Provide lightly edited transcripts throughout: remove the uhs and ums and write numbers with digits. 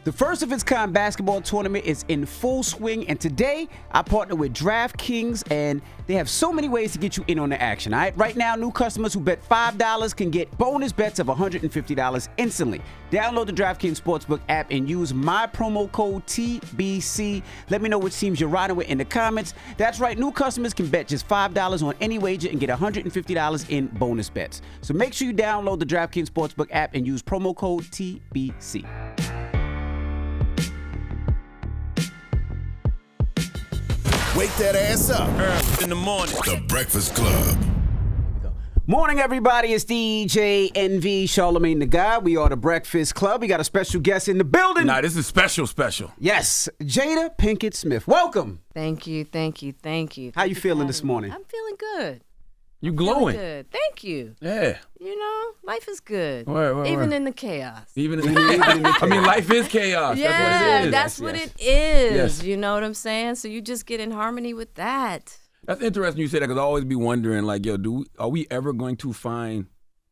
The first of its kind basketball tournament is in full swing, and today I partner with DraftKings, and they have so many ways to get you in on the action. All right, right now, new customers who bet $5 can get bonus bets of $150 instantly. Download the DraftKings Sportsbook app and use my promo code TBC. Let me know which teams you're riding with in the comments. That's right, new customers can bet just $5 on any wager and get $150 in bonus bets. So make sure you download the DraftKings Sportsbook app and use promo code TBC. Wake that ass up. Early in the morning. The Breakfast Club. Morning, everybody. It's DJ NV, Charlamagne the Guy. We are the Breakfast Club. We got a special guest in the building. Nah, this is special. Yes, Jada Pinkett Smith. Welcome. Thank you. How you feeling this morning? I'm feeling good. You glowing. Good. Thank you. Yeah. You know, life is good. Word. Even in the chaos. Even in the I mean, life is chaos. Yeah, that's what it is. That's what it is. Yes. You know what I'm saying? So you just get in harmony with that. That's interesting you say that, because I always be wondering, like, yo, are we ever going to find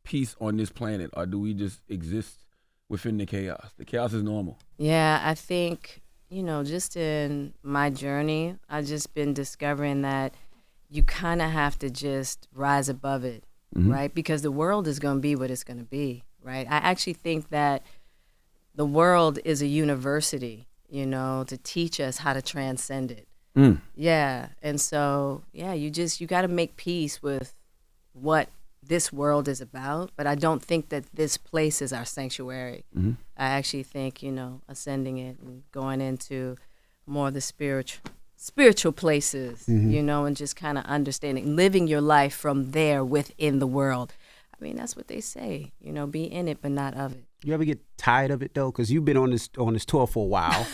peace on this planet, or do we just exist within the chaos? The chaos is normal. Yeah, I think, just in my journey, I've just been discovering that you kind of have to just rise above it, right? Because the world is going to be what it's going to be, right? I actually think that the world is a university, to teach us how to transcend it. Yeah, and so, you got to make peace with what this world is about, but I don't think that this place is our sanctuary. I actually think, ascending it and going into more of the spiritual places, and just kind of understanding, living your life from there within the world. I mean, that's what they say, be in it, but not of it. You ever get tired of it, though? Because you've been on this tour for a while,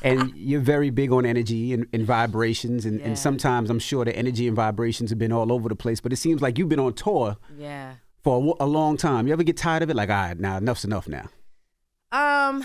and you're very big on energy and vibrations, and sometimes I'm sure the energy and vibrations have been all over the place, but it seems like you've been on tour for a long time. You ever get tired of it? Like, all right, now enough's enough now. I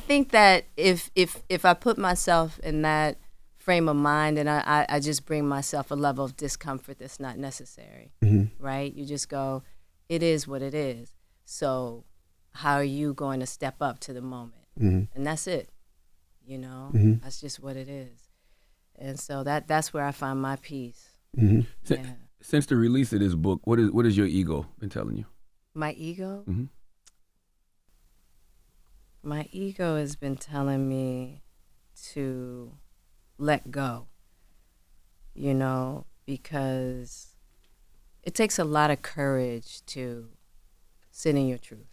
think that if I put myself in that frame of mind, and I just bring myself a level of discomfort that's not necessary, right? You just go, it is what it is. So how are you going to step up to the moment? And that's it, That's just what it is. And so that's where I find my peace. Since the release of this book, what is your ego been telling you? My ego? My ego has been telling me to let go, because it takes a lot of courage to sit in your truth.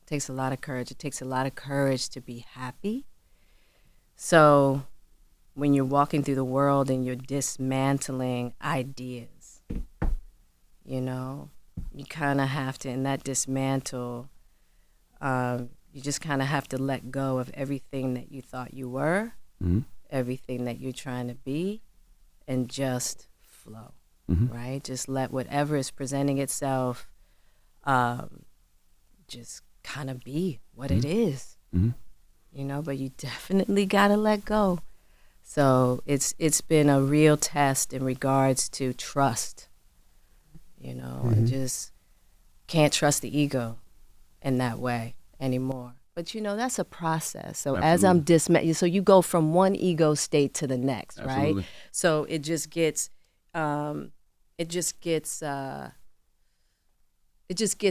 It takes a lot of courage. It takes a lot of courage to be happy. So when you're walking through the world and you're dismantling ideas, you kind of have to, in that dismantle, you just kind of have to let go of everything that you thought you were, everything that you're trying to be, and just flow, right? Just let whatever is presenting itself just kind of be what it is, but you definitely got to let go. So it's been a real test in regards to trust, I just can't trust the ego in that way anymore. But that's a process. So Absolutely. As I'm dismantling, so you go from one ego state to the next, Absolutely. right? So it just gets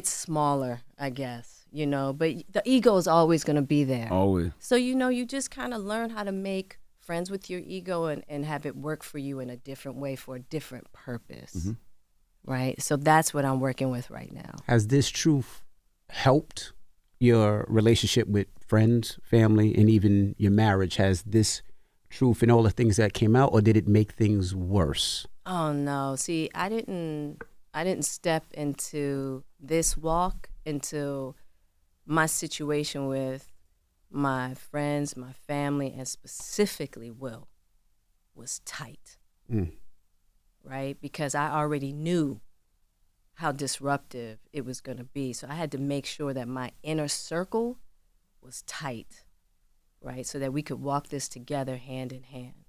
smaller, I guess, but the ego is always going to be there. Always. So, you just kind of learn how to make friends with your ego and have it work for you in a different way for a different purpose, right? So that's what I'm working with right now. Has this truth helped your relationship with friends, family, and even your marriage? Has this truth and all the things that came out, or did it make things worse? Oh no. See, I didn't step into this walk until my situation with my friends, my family, and specifically Will was tight. Right? Because I already knew how disruptive it was going to be. So I had to make sure that my inner circle was tight, right? So that we could walk this together hand in hand,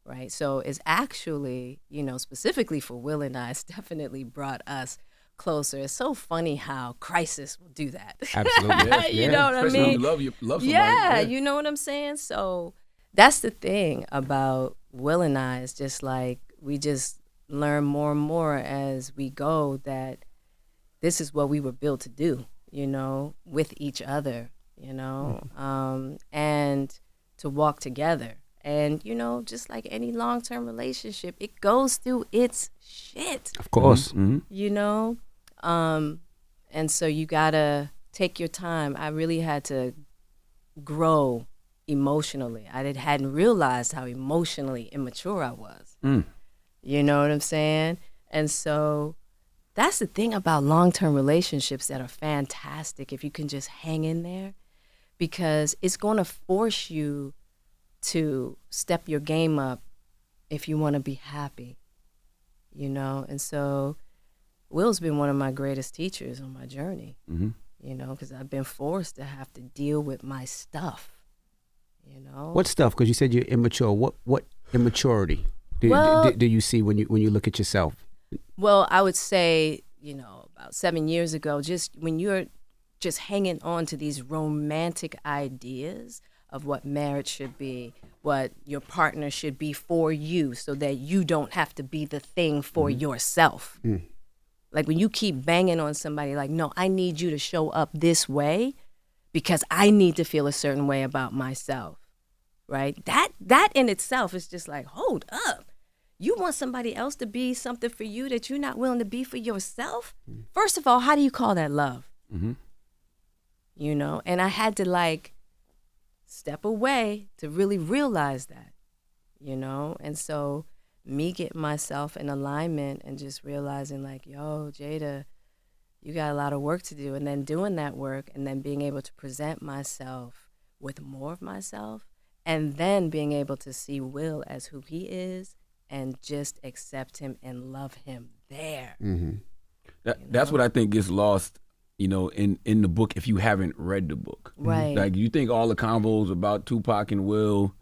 right? So it's actually, specifically for Will and I, it's definitely brought us closer. It's so funny how crisis will do that. Absolutely. Yes, You yeah. know what I Especially when mean? you love somebody. Yeah, you know what I'm saying? So that's the thing about Will and I. It's just like we just learn more and more as we go that this is what we were built to do, you know, with each other, you know, and to walk together. And, you know, just like any long-term relationship, it goes through its shit, Of course. Mm-hmm. you know? And so you gotta take your time. I really had to grow emotionally. Hadn't realized how emotionally immature I was. You know what I'm saying? And so that's the thing about long-term relationships that are fantastic if you can just hang in there, because it's going to force you to step your game up if you want to be happy, you know? And so Will's been one of my greatest teachers on my journey, you know, because I've been forced to have to deal with my stuff, you know? What stuff? Because you said you're immature. What immaturity Well- do you see when you look at yourself? Well, I would say, you know, about 7 years ago, just when you're just hanging on to these romantic ideas of what marriage should be, what your partner should be for you, so that you don't have to be the thing for yourself. Like when you keep banging on somebody like, no, I need you to show up this way because I need to feel a certain way about myself, right? That in itself is just like, hold up. You want somebody else to be something for you that you're not willing to be for yourself? First of all, how do you call that love? You know, and I had to like step away to really realize that, you know? And so me getting myself in alignment and just realizing like, yo, Jada, you got a lot of work to do. And then doing that work and then being able to present myself with more of myself, and then being able to see Will as who he is and just accept him and love him there. That's what I think gets lost, you know, in the book if you haven't read the book. Right. Like you think all the convos about Tupac and Will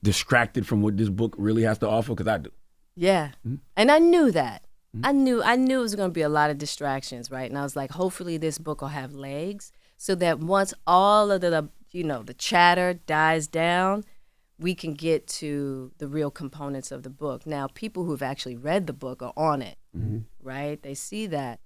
distracted from what this book really has to offer? Because I do. Yeah. And I knew that. I knew it was going to be a lot of distractions, right? And I was like, hopefully this book will have legs so that once all of the, you know, the chatter dies down, we can get to the real components of the book. Now, people who've actually read the book are on it, right? They see that.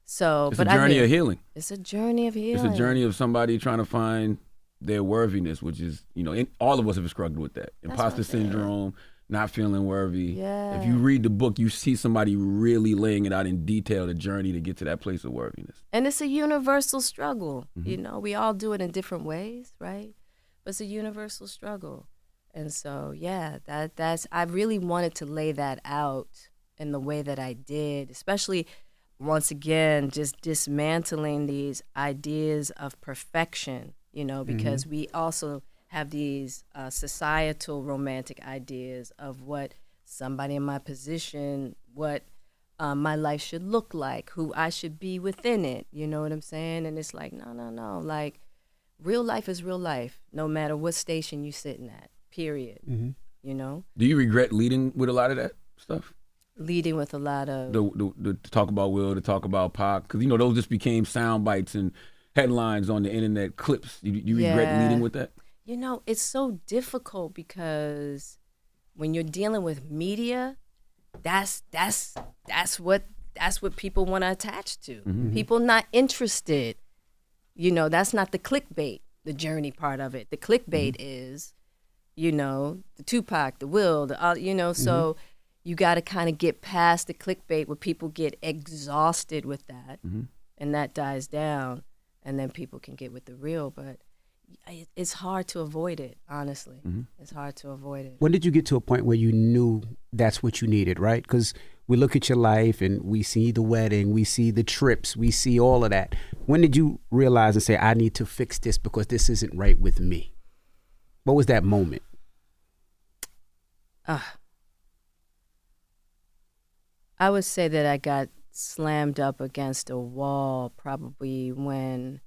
So, It's but a journey of healing. It's a journey of healing. It's a journey of somebody trying to find their worthiness, which is, you know, all of us have struggled with that. Imposter syndrome, not feeling worthy. Yeah. If you read the book, you see somebody really laying it out in detail, the journey to get to that place of worthiness. And it's a universal struggle. You know, we all do it in different ways, right? But it's a universal struggle. And so, yeah, that's I really wanted to lay that out in the way that I did, especially once again, just dismantling these ideas of perfection, you know, because we also have these societal romantic ideas of what somebody in my position, what my life should look like, who I should be within it, you know what I'm saying? And it's like, no, like real life is real life, no matter what station you're sitting at, period, you know? Do you regret leading with a lot of that stuff? Leading with a lot of... The talk about Will, to talk about Pac, because, you know, those just became sound bites and headlines on the internet, clips. You regret leading with that? You know, it's so difficult because when you're dealing with media, that's what people want to attach to. People not interested. You know, that's not the clickbait, the journey part of it. The clickbait is, you know, the Tupac, the Will, you know, so you got to kind of get past the clickbait where people get exhausted with that and that dies down, and then people can get with the real. But it's hard to avoid it, honestly. It's hard to avoid it. When did you get to a point where you knew that's what you needed, right? Because we look at your life and we see the wedding, we see the trips, we see all of that. When did you realize and say, I need to fix this because this isn't right with me? What was that moment? I would say that I got slammed up against a wall probably when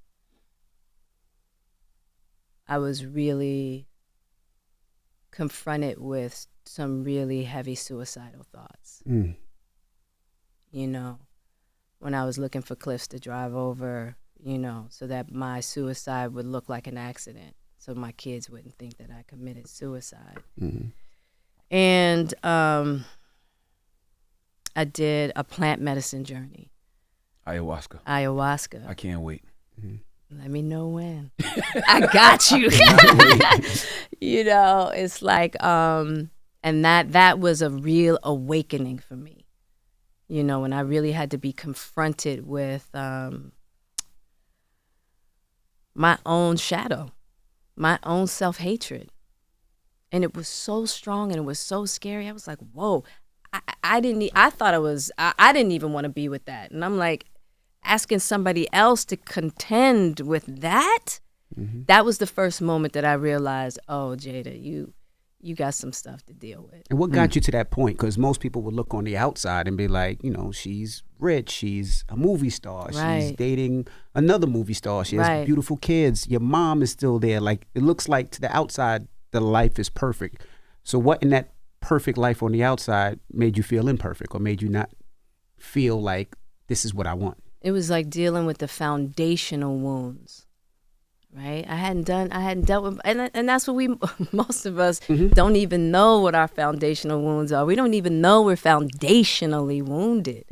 I was really confronted with some really heavy suicidal thoughts. You know, when I was looking for cliffs to drive over, so that my suicide would look like an accident, so my kids wouldn't think that I committed suicide. Mm-hmm. And I did a plant medicine journey. Ayahuasca. I can't wait. Let me know when. I got you. It's like, and that was a real awakening for me. When I really had to be confronted with my own shadow, my own self-hatred. And it was so strong and it was so scary. I was like, whoa, I didn't even want to be with that. And I'm like, asking somebody else to contend with that, that was the first moment that I realized, oh, Jada, you got some stuff to deal with. And what got you to that point? Because most people would look on the outside and be like, she's rich, she's a movie star, she's dating another movie star, she has beautiful kids, your mom is still there. Like, it looks like to the outside, the life is perfect. So what in that perfect life on the outside made you feel imperfect or made you not feel like this is what I want? It was like dealing with the foundational wounds, right? I hadn't dealt with, and that's what most of us don't even know what our foundational wounds are. We don't even know we're foundationally wounded,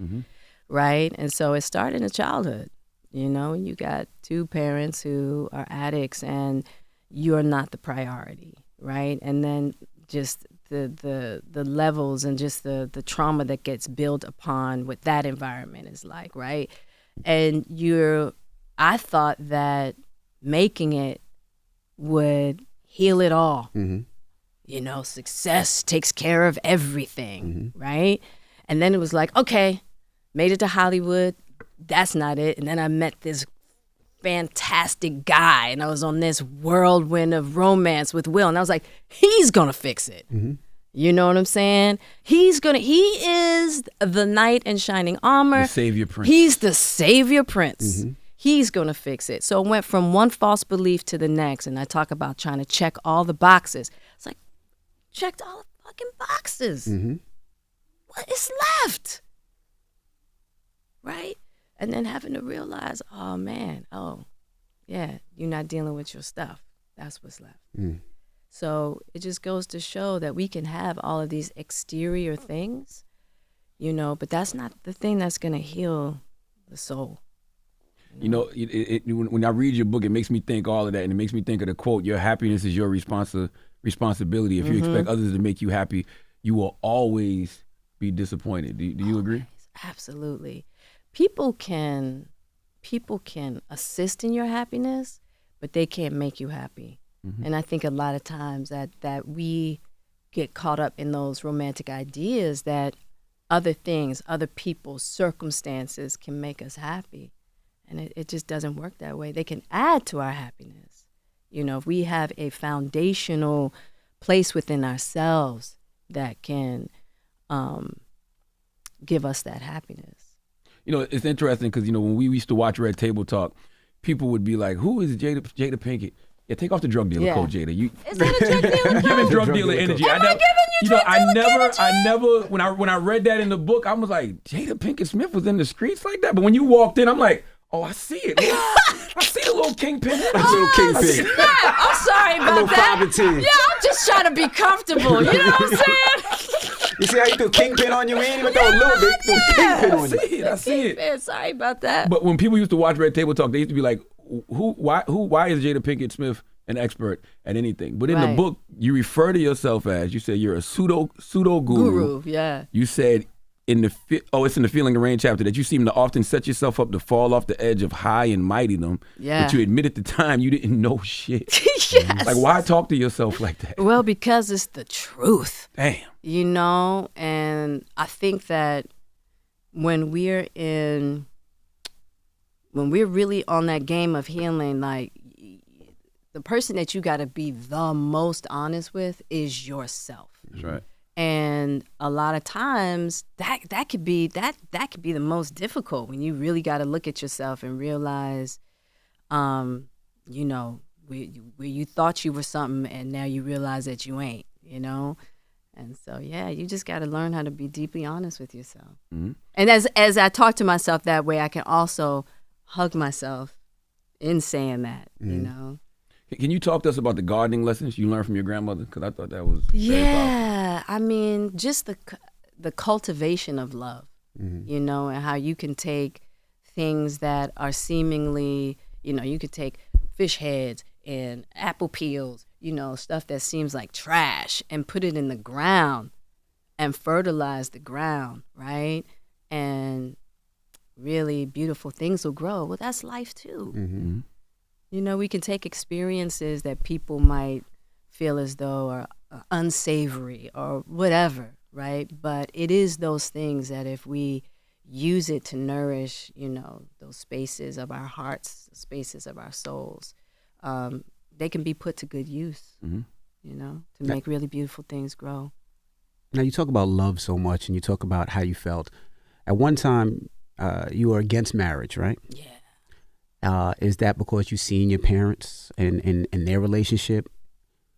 right? And so it started in childhood. You got two parents who are addicts and you're not the priority, right? And then just the levels and just the trauma that gets built upon what that environment is like, right? And I thought that making it would heal it all. Success takes care of everything, right? And then it was like, okay, made it to Hollywood, that's not it. And then I met this fantastic guy and I was on this whirlwind of romance with Will, and I was like, he's gonna fix it. You know what I'm saying? He is the knight in shining armor. The savior prince. He's the savior prince. He's going to fix it. So it went from one false belief to the next. And I talk about trying to check all the boxes. It's like, checked all the fucking boxes. What is left? Right? And then having to realize, oh yeah, you're not dealing with your stuff. That's what's left. So it just goes to show that we can have all of these exterior things, but that's not the thing that's going to heal the soul. When I read your book, it makes me think all of that, and it makes me think of the quote, your happiness is your responsibility. If you expect others to make you happy, you will always be disappointed. Do you agree? Absolutely. People can assist in your happiness, but they can't make you happy. And I think a lot of times that we get caught up in those romantic ideas that other things, other people's circumstances can make us happy. And it just doesn't work that way. They can add to our happiness. If we have a foundational place within ourselves that can give us that happiness. It's interesting because, when we used to watch Red Table Talk, people would be like, who is Jada Pinkett? Yeah, take off the drug dealer coat, Jada. Is that a drug dealer coat? Giving drug dealer energy. Am I giving you drug dealer energy? I never, when I read that in the book, I was like, Jada Pinkett Smith was in the streets like that. But when you walked in, I'm like, oh, I see it. I see the little kingpin. Little kingpin. I'm sorry about that. 5 and 10. Yeah, I'm just trying to be comfortable. You know what I'm saying? You see how you threw kingpin on you? We ain't even throw a little bit. Threw kingpin on you. I see it. Sorry about that. But when people used to watch Red Table Talk, they used to be like, why is Jada Pinkett Smith an expert at anything? But in the book, you refer to yourself as, you said you're a pseudo guru. Yeah. You said it's in the Feeling the Rain chapter that you seem to often set yourself up to fall off the edge of high and mightydom. Yeah. But you admit at the time you didn't know shit. Yes. Like, why talk to yourself like that? Well, because it's the truth. Damn. And I think that when we're really on that game of healing, like, the person that you got to be the most honest with is yourself. That's right. And a lot of times that could be the most difficult, when you really got to look at yourself and realize, where you thought you were something and now you realize that you ain't, And so, yeah, you just got to learn how to be deeply honest with yourself. Mm-hmm. And as I talk to myself that way, I can also hug myself in saying that, you know. Can you talk to us about the gardening lessons you learned from your grandmother? Because I thought that was very powerful. Yeah, I mean, just the cultivation of love, you know, and how you can take things that are seemingly, you know, you could take fish heads and apple peels, you know, stuff that seems like trash, and put it in the ground and fertilize the ground, right? And really beautiful things will grow. Well, that's life too. Mm-hmm. You know, we can take experiences that people might feel as though are unsavory or whatever, right? But it is those things that if we use it to nourish, you know, those spaces of our hearts, spaces of our souls, they can be put to good use, you know, to make really beautiful things grow. Now, you talk about love so much, and you talk about how you felt. At one time, you were against marriage, right? Yeah. Is that because you seen your parents and their relationship?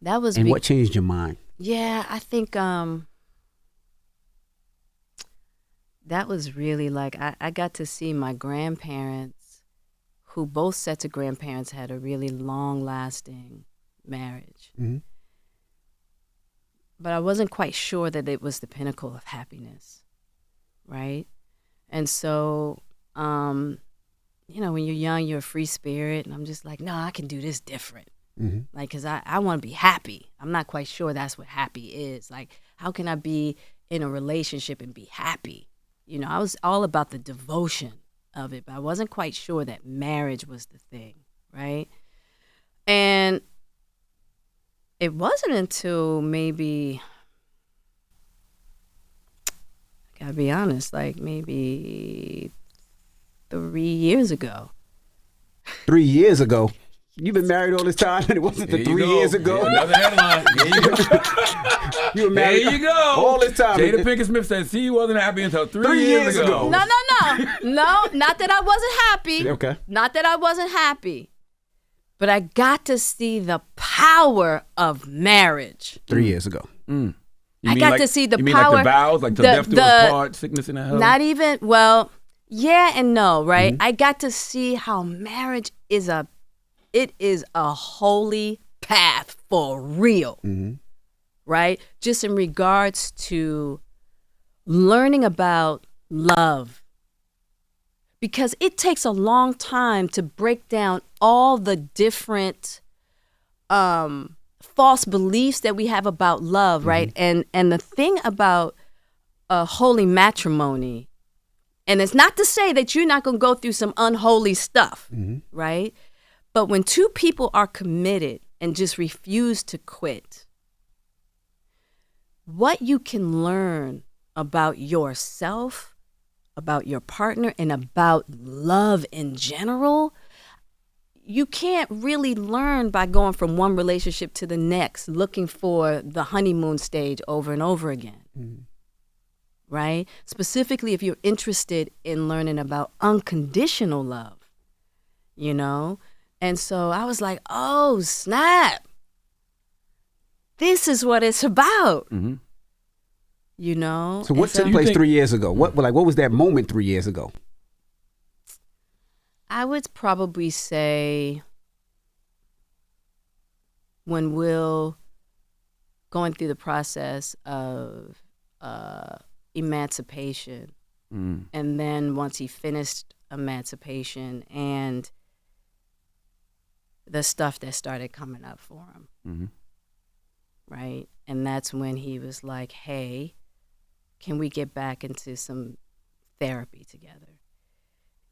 That was what changed your mind? Yeah, I think that was really like, I got to see my grandparents, who both sets of grandparents had a really long-lasting marriage. Mm-hmm. But I wasn't quite sure that it was the pinnacle of happiness, right? And so, you know, when you're young, you're a free spirit, and I'm just like, no, I can do this different. Mm-hmm. Like, because I want to be happy. I'm not quite sure that's what happy is. Like, how can I be in a relationship and be happy? You know, I was all about the devotion of it, but I wasn't quite sure that marriage was the thing, right? And it wasn't until maybe, I gotta be honest, like maybe 3 years ago. 3 years ago? You've been married all this time, and it wasn't the 3 years ago? Another headline. There you go. You were married there you go. all this time. Jada Pinkett Smith said she wasn't happy until 3 years ago. No. No, not that I wasn't happy. Okay. Not that I wasn't happy. But I got to see the power of marriage. 3 years ago. Mm. I got to see the you mean power. Like the vows, like till death do us part, sickness and hell? Not even, well, yeah and no, right? I got to see how marriage is a holy path for real, right? Just in regards to learning about love. Because it takes a long time to break down all the different false beliefs that we have about love, right? And the thing about holy matrimony, and it's not to say that you're not going to go through some unholy stuff, right? But when two people are committed and just refuse to quit, what you can learn about yourself, about your partner, and about love in general, you can't really learn by going from one relationship to the next, looking for the honeymoon stage over and over again, right? Specifically, if you're interested in learning about unconditional love, you know? And so I was like, oh, snap. This is what it's about. You know? So what took place 3 years ago? What was that moment 3 years ago? I would probably say when Will going through the process of emancipation, and then once he finished emancipation and the stuff that started coming up for him, right? And that's when he was like, hey, can we get back into some therapy together?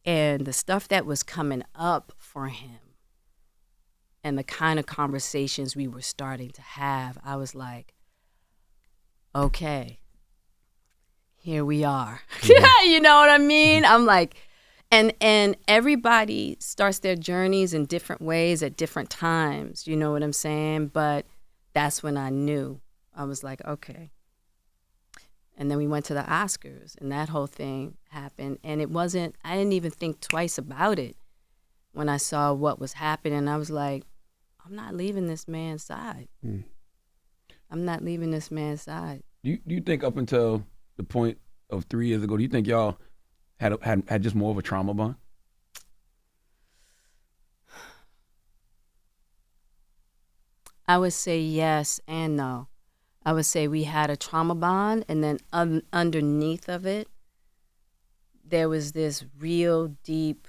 And the stuff that was coming up for him and the kind of conversations we were starting to have, I was like, okay, here we are. You know what I mean? I'm like, and everybody starts their journeys in different ways at different times, you know what I'm saying? But that's when I knew. I was like, okay. And then we went to the Oscars, and that whole thing happened. And I didn't even think twice about it when I saw what was happening. I was like, I'm not leaving this man's side. I'm not leaving this man's side. Do you think up until the point of 3 years ago, do you think y'all had just more of a trauma bond? I would say yes and no. I would say we had a trauma bond, and then underneath of it, there was this real deep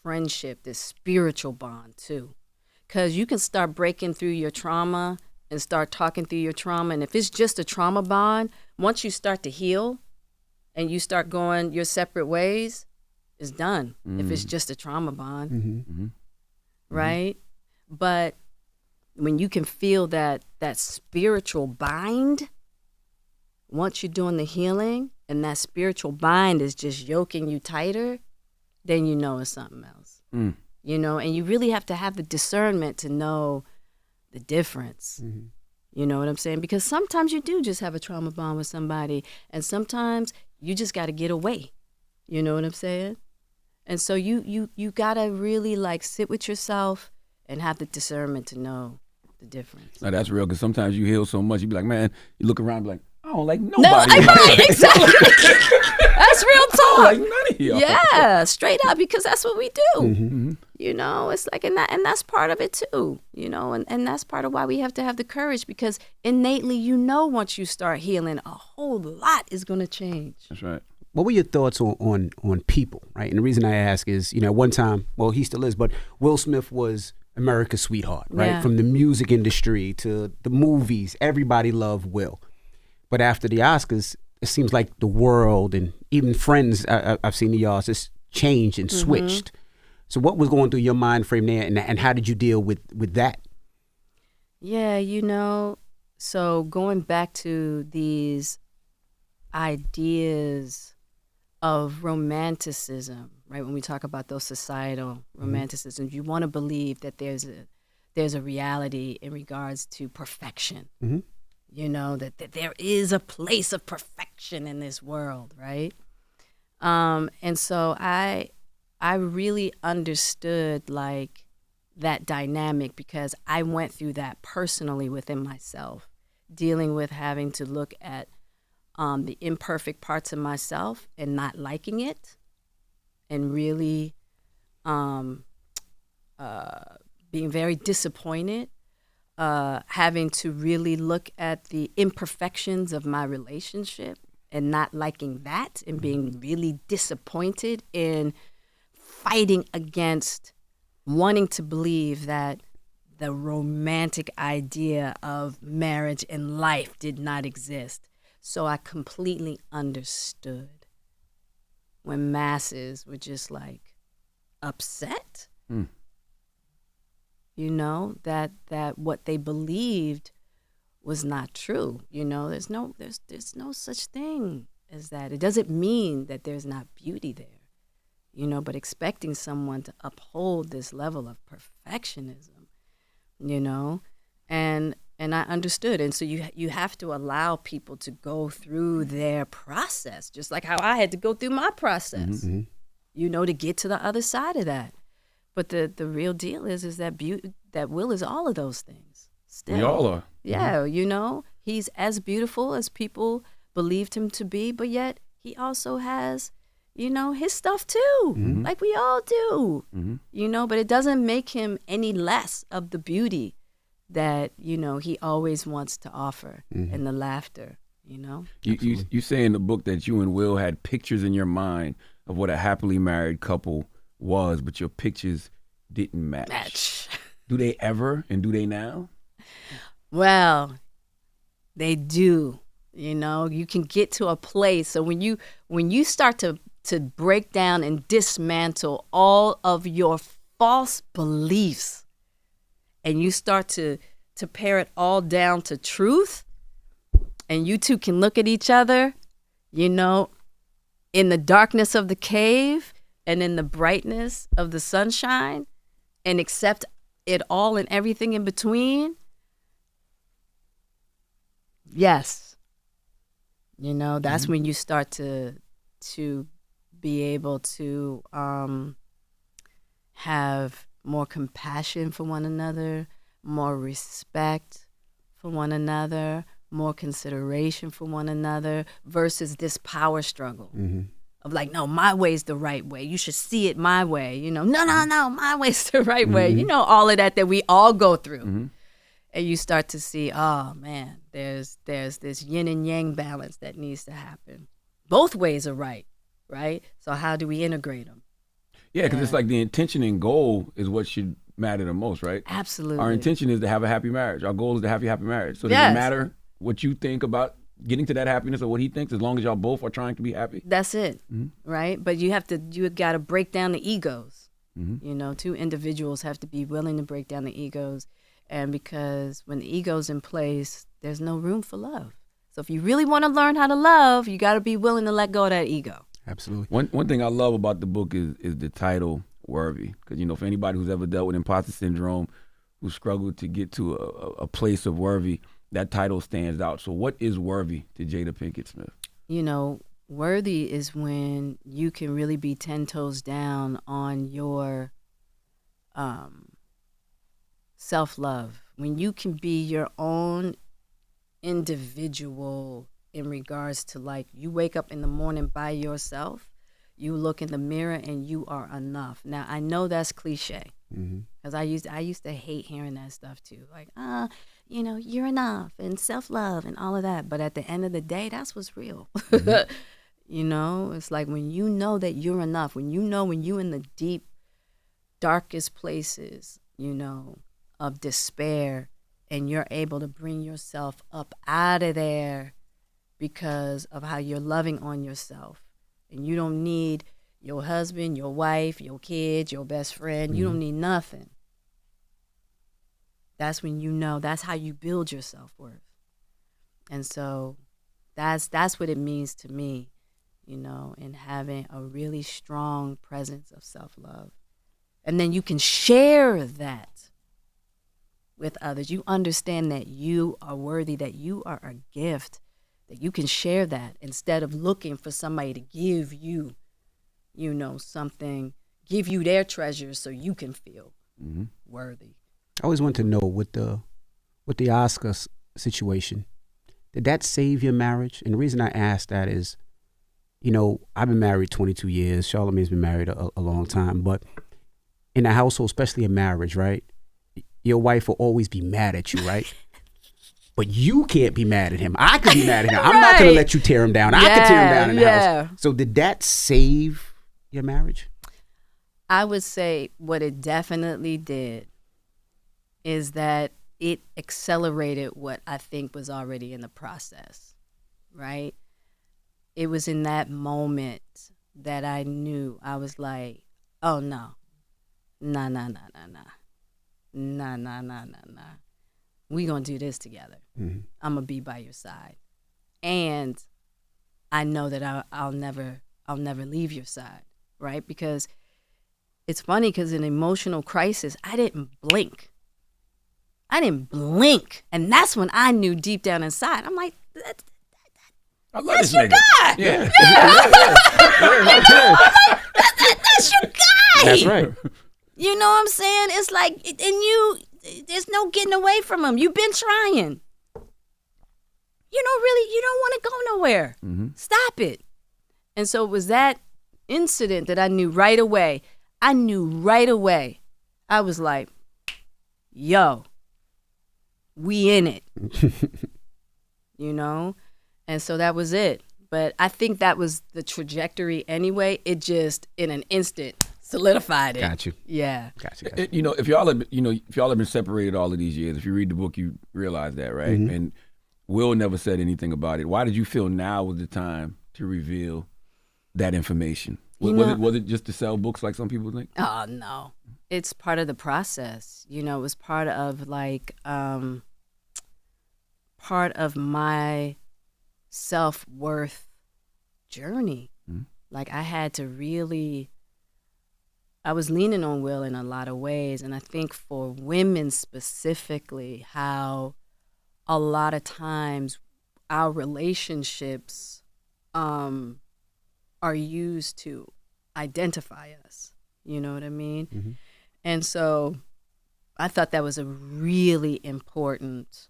friendship, this spiritual bond too. Because you can start breaking through your trauma and start talking through your trauma. And if it's just a trauma bond, once you start to heal and you start going your separate ways, it's done. If it's just a trauma bond, right? But when you can feel that spiritual bind, once you're doing the healing and that spiritual bind is just yoking you tighter, then you know it's something else. You know, and you really have to have the discernment to know the difference. You know what I'm saying? Because sometimes you do just have a trauma bond with somebody, and sometimes you just got to get away. You know what I'm saying? And so you got to really like sit with yourself and have the discernment to know the difference. No, that's real, because sometimes you heal so much, you be like, man, you look around and be like, I don't like nobody. No, right, exactly. That's real talk. I don't like none of y'all. Yeah, straight up, because that's what we do. You know, it's like, and that's part of it too, you know, and that's part of why we have to have the courage, because innately, you know, once you start healing, a whole lot is going to change. That's right. What were your thoughts on people, right? And the reason I ask is, you know, one time, well, he still is, but Will Smith was America's sweetheart, right? Yeah. From the music industry to the movies, everybody loved Will. But after the Oscars, it seems like the world and even friends I've seen of y'all just changed and switched. So what was going through your mind frame there, and how did you deal with that? Yeah, you know, so going back to these ideas of romanticism, right? When we talk about those societal romanticisms, you want to believe that there's a reality in regards to perfection. You know, that there is a place of perfection in this world, right? And so I really understood like that dynamic, because I went through that personally within myself, dealing with having to look at the imperfect parts of myself and not liking it, and really being very disappointed, having to really look at the imperfections of my relationship and not liking that, and being really disappointed in fighting against wanting to believe that the romantic idea of marriage and life did not exist. So I completely understood when masses were just like upset, you know, that what they believed was not true. You know, there's no such thing as that. It doesn't mean that there's not beauty there, you know, but expecting someone to uphold this level of perfectionism, you know, and I understood. And so you have to allow people to go through their process, just like how I had to go through my process, you know, to get to the other side of that. But the real deal is that that Will is all of those things. Still. We all are. Yeah, you know, he's as beautiful as people believed him to be, but yet he also has, you know, his stuff too, like we all do, you know, but it doesn't make him any less of the beauty that, you know, he always wants to offer, and the laughter, you know. You say in the book that you and Will had pictures in your mind of what a happily married couple was, but your pictures didn't match. Do they ever, and do they now? Well, they do. You know, you can get to a place. So when you start to break down and dismantle all of your false beliefs, and you start to pare it all down to truth, and you two can look at each other, you know, in the darkness of the cave and in the brightness of the sunshine, and accept it all and everything in between. Yes. You know, that's when you start to be able to have more compassion for one another, more respect for one another, more consideration for one another versus this power struggle of like, no, my way's the right way. You should see it my way. No, my way's the right way. All of that we all go through. And you start to see, oh man, there's this yin and yang balance that needs to happen. Both ways are right? So how do we integrate them? Yeah, because it's like the intention and goal is what should matter the most, right? Absolutely. Our intention is to have a happy marriage. Our goal is to have a happy marriage. So does it matter what you think about getting to that happiness or what he thinks, as long as y'all both are trying to be happy? That's it, right? But you got to break down the egos. Two individuals have to be willing to break down the egos. And because when the ego's in place, there's no room for love. So if you really want to learn how to love, you got to be willing to let go of that ego. Absolutely. One thing I love about the book is the title, Worthy. Because, for anybody who's ever dealt with imposter syndrome, who struggled to get to a place of worthy, that title stands out. So what is worthy to Jada Pinkett Smith? Worthy is when you can really be 10 toes down on your self-love. When you can be your own individual in regards to, like, you wake up in the morning by yourself, you look in the mirror and you are enough. Now, I know that's cliche, because I used to hate hearing that stuff too. Like, you're enough and self-love and all of that. But at the end of the day, that's what's real. It's like when you know that you're enough, when you're in the deep, darkest places, of despair, and you're able to bring yourself up out of there because of how you're loving on yourself. And you don't need your husband, your wife, your kids, your best friend. You don't need nothing. That's when that's how you build your self-worth. And so that's what it means to me, in having a really strong presence of self-love. And then you can share that with others. You understand that you are worthy, that you are a gift, that you can share that instead of looking for somebody to give you, something, give you their treasures so you can feel worthy. I always want to know with the Oscar situation, did that save your marriage? And the reason I ask that is, I've been married 22 years. Charlamagne's been married a long time. But in a household, especially a marriage, right, your wife will always be mad at you, right? But you can't be mad at him. I could be mad at him. I'm not going to let you tear him down. I could tear him down in the house. So did that save your marriage? I would say what it definitely did is that it accelerated what I think was already in the process, right? It was in that moment that I knew. I was like, oh, no. Nah. We gonna do this together. I'm gonna be by your side, and I know that I'll never leave your side, right? Because it's funny, because in emotional crisis, I didn't blink, and that's when I knew deep down inside. I'm like, I love that's this your nigga. guy. Yeah. That's your guy. That's right. You know what I'm saying? It's like, there's no getting away from him. You've been trying. You don't want to go nowhere. Stop it. And so it was that incident that I knew right away. I was like, yo, we in it. And so that was it. But I think that was the trajectory anyway. It just, in an instant, solidified it. Got you. Yeah. Got you. If y'all have been separated all of these years, if you read the book, you realize that, right? And Will never said anything about it. Why did you feel now was the time to reveal that information? Was it just to sell books like some people think? Oh, no. It's part of the process. It was part of my self-worth journey. Like, I had to really, I was leaning on Will in a lot of ways. And I think for women specifically, how a lot of times our relationships are used to identify us. You know what I mean? And so I thought that was a really important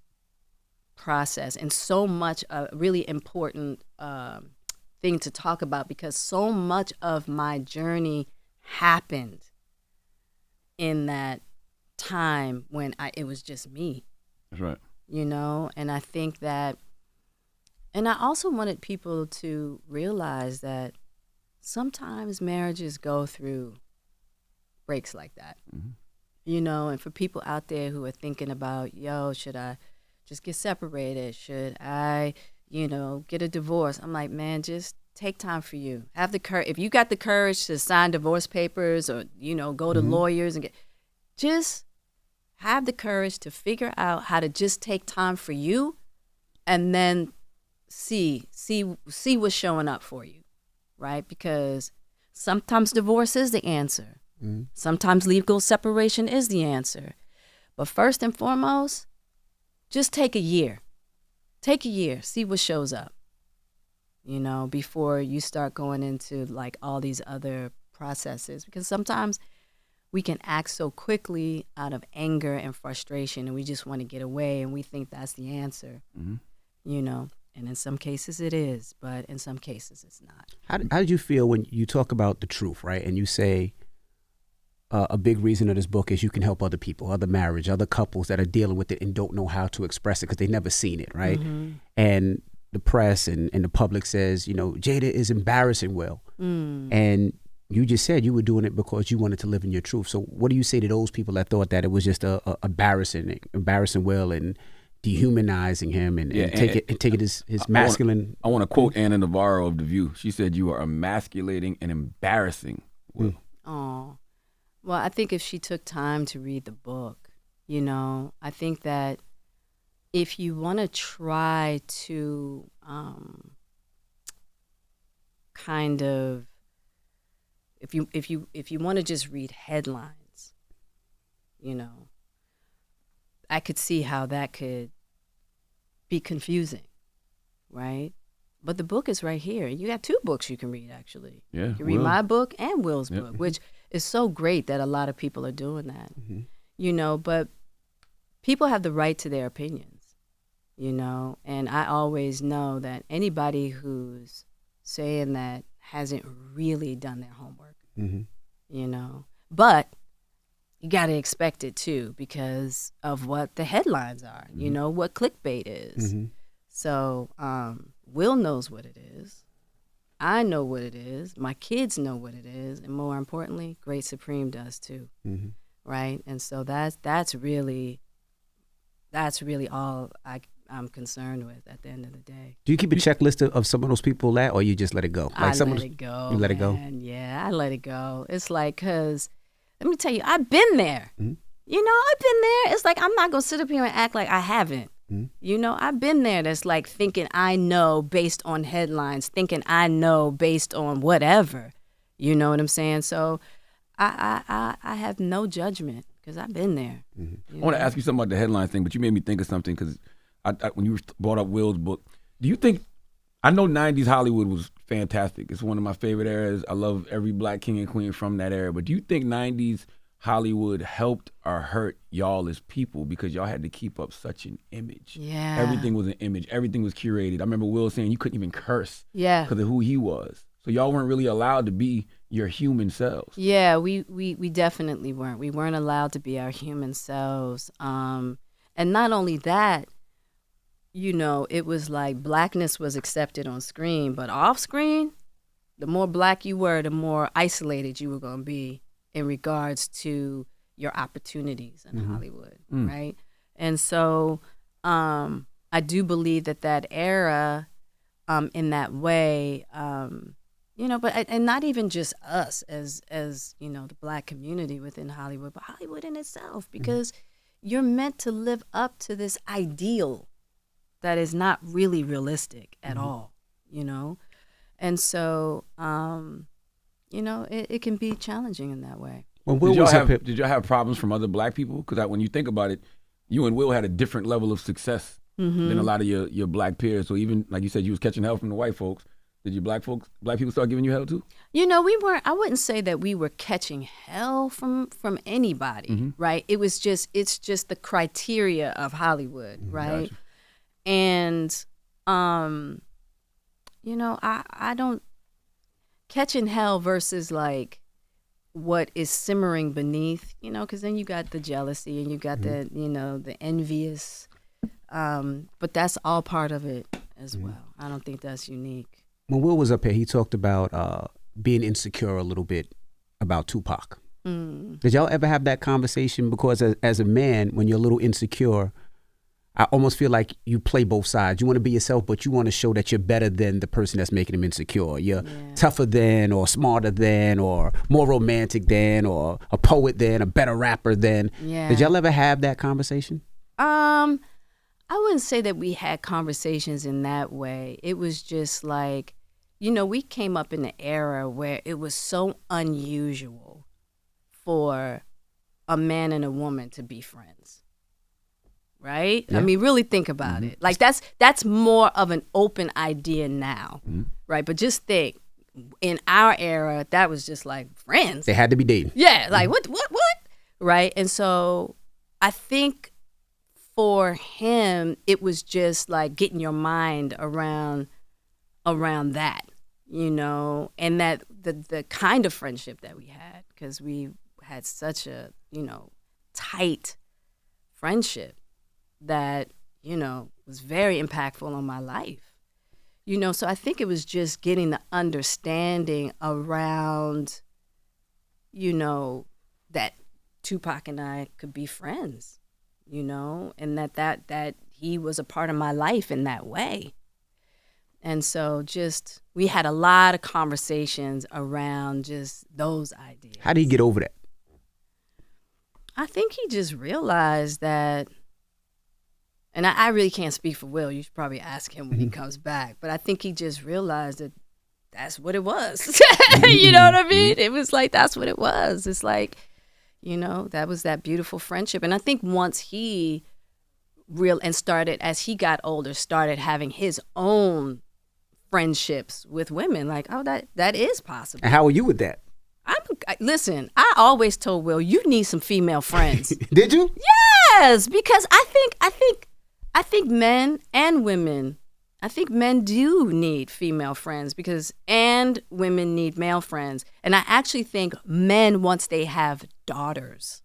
process and so much really important thing to talk about, because so much of my journey happened in that time when it was just me. That's right. You know, and I think that, and I also wanted people to realize that sometimes marriages go through breaks like that. Mm-hmm. You know, and for people out there who are thinking about, yo, should I just get separated? Should I, get a divorce? I'm like, man, just take time for you. Have the courage. If you got the courage to sign divorce papers or, go to lawyers and just have the courage to figure out how to just take time for you, and then see what's showing up for you, right? Because sometimes divorce is the answer. Mm-hmm. Sometimes legal separation is the answer. But first and foremost, just take a year. Take a year, see what shows up, before you start going into like all these other processes. Because sometimes we can act so quickly out of anger and frustration, and we just want to get away, and we think that's the answer, And in some cases it is, but in some cases it's not. How did you feel when you talk about the truth, right? And you say a big reason of this book is you can help other people, other marriage, other couples that are dealing with it and don't know how to express it because they've never seen it, right? Mm-hmm. And the press and the public says, Jada is embarrassing Will. Mm. And you just said you were doing it because you wanted to live in your truth. So what do you say to those people that thought that it was just a embarrassing Will and dehumanizing him and take it his masculine? I want to quote Anna Navarro of The View. She said you are emasculating and embarrassing Will. Oh, well, I think if she took time to read the book, I think that if you want to try to kind of, if you want to just read headlines, I could see how that could be confusing, right? But the book is right here. You got 2 books you can read, actually. Yeah, you can read my book and Will's book, which is so great that a lot of people are doing that, but people have the right to their opinions, and I always know that anybody who's saying that hasn't really done their homework, but you got to expect it too because of what the headlines are, what clickbait is. Mm-hmm. So Will knows what it is. I know what it is. My kids know what it is. And more importantly, Great Supreme does too. Mm-hmm. Right? And so that's really all I'm concerned with at the end of the day. Do you keep a checklist of some of those people or you just let it go? I let it go. You let it go? Yeah, I let it go. It's like, because let me tell you, I've been there. Mm-hmm. I've been there. It's like, I'm not going to sit up here and act like I haven't. Mm-hmm. I've been there. That's like thinking I know based on headlines, thinking I know based on whatever. You know what I'm saying? So I have no judgment because I've been there. Mm-hmm. I want to ask you something about the headline thing, but you made me think of something because when you brought up Will's book, do you think, I know 90s Hollywood was fantastic. It's one of my favorite eras. I love every black king and queen from that era. But do you think 90s Hollywood helped or hurt y'all as people because y'all had to keep up such an image? Yeah. Everything was an image. Everything was curated. I remember Will saying you couldn't even curse because of who he was. So y'all weren't really allowed to be your human selves. Yeah, we definitely weren't. We weren't allowed to be our human selves. And not only that, it was like blackness was accepted on screen, but off screen, the more black you were, the more isolated you were going to be in regards to your opportunities in Hollywood, right? And so I do believe that era, in that way, but and not even just us as the black community within Hollywood, but Hollywood in itself, because you're meant to live up to this ideal that is not really realistic at all, And so, it can be challenging in that way. Well, did y'all have problems from other black people? Because when you think about it, you and Will had a different level of success than a lot of your black peers. So even, like you said, you was catching hell from the white folks. Did you black people start giving you hell too? We weren't, I wouldn't say that we were catching hell from anybody, right? It's just the criteria of Hollywood, right? Gotcha. And you know, I don't catching hell versus like what is simmering beneath, you know, because then you got the jealousy and you got the, you know, the envious, but that's all part of it as well. I don't think that's unique. When Will was up here, he talked about being insecure a little bit about Tupac. Did y'all ever have that conversation? Because as a man, when you're a little insecure, I almost feel like you play both sides. You want to be yourself, but you want to show that you're better than the person that's making him insecure. You're tougher than, or smarter than, or more romantic than, or a poet than, a better rapper than. Yeah. Did y'all ever have that conversation? I wouldn't say that we had conversations in that way. It was just like, you know, we came up in an era where it was so unusual for a man and a woman to be friends. Right? Yeah. I mean, really think about it. Like that's more of an open idea now, right? But just think, in our era, that was just like friends. They had to be dating. Yeah, like what? Right? And so I think for him, it was just like getting your mind around that, you know, and that the kind of friendship that we had, because we had such a, you know, tight friendship that, you know, was very impactful on my life. You know, so I think it was just getting the understanding around, you know, that Tupac and I could be friends, you know, and that he was a part of my life in that way. And so just, we had a lot of conversations around just those ideas. How did he get over that? I think he just realized that, and I really can't speak for Will. You should probably ask him when he comes back. But I think he just realized that that's what it was. You know what I mean? It was like, that's what it was. It's like, you know, that was that beautiful friendship. And I think once he as he got older, started having his own friendships with women, like, oh, that is possible. And how are you with that? Listen, I always told Will, you need some female friends. Did you? Yes, because I think men and women, I think men do need female friends and women need male friends. And I actually think men, once they have daughters.